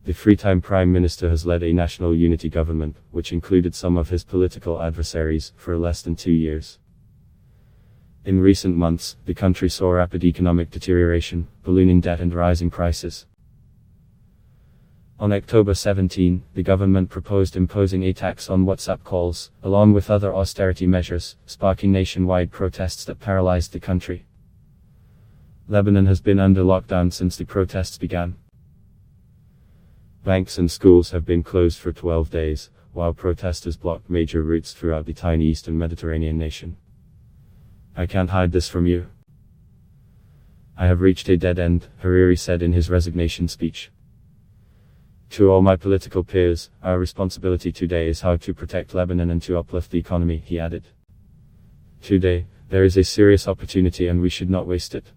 The Freetime Prime Minister has led a national unity government, which included some of his political adversaries, for less than 2 years. In recent months, the country saw rapid economic deterioration, ballooning debt and rising prices. On October 17, the government proposed imposing a tax on WhatsApp calls, along with other austerity measures, sparking nationwide protests that paralyzed the country. Lebanon has been under lockdown since the protests began. Banks and schools have been closed for 12 days, while protesters blocked major routes throughout the tiny eastern Mediterranean nation. "I can't hide this from you. I have reached a dead end," Hariri said in his resignation speech. "To all my political peers, our responsibility today is how to protect Lebanon and to uplift the economy," he added. "Today, there is a serious opportunity and we should not waste it."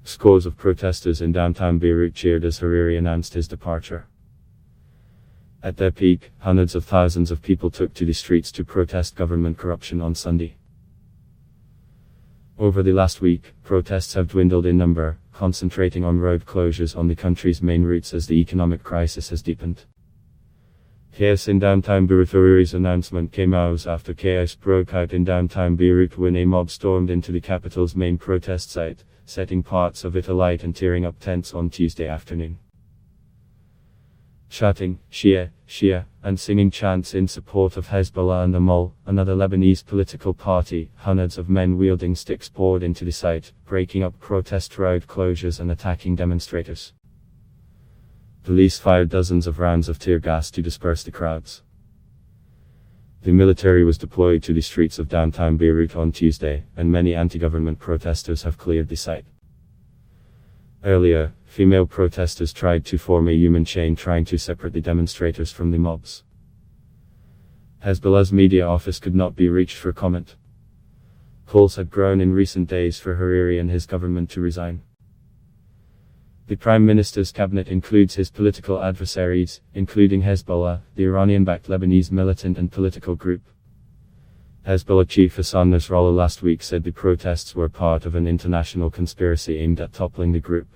Scores of protesters in downtown Beirut cheered as Hariri announced his departure. At their peak, hundreds of thousands of people took to the streets to protest government corruption on Sunday. Over the last week, protests have dwindled in number, concentrating on road closures on the country's main routes as the economic crisis has deepened. Chaos in downtown Beirut. Hariri's announcement came hours after chaos broke out in downtown Beirut when a mob stormed into the capital's main protest site, setting parts of it alight and tearing up tents on Tuesday afternoon. Shouting, "Shia, Shia," and singing chants in support of Hezbollah and Amal, another Lebanese political party, hundreds of men wielding sticks poured into the site, breaking up protest road closures and attacking demonstrators. Police fired dozens of rounds of tear gas to disperse the crowds. The military was deployed to the streets of downtown Beirut on Tuesday, and many anti-government protesters have cleared the site. Earlier, female protesters tried to form a human chain trying to separate the demonstrators from the mobs. Hezbollah's media office could not be reached for comment. Calls had grown in recent days for Hariri and his government to resign. The Prime Minister's cabinet includes his political adversaries, including Hezbollah, the Iranian-backed Lebanese militant and political group. Hezbollah chief Hassan Nasrallah last week said the protests were part of an international conspiracy aimed at toppling the group.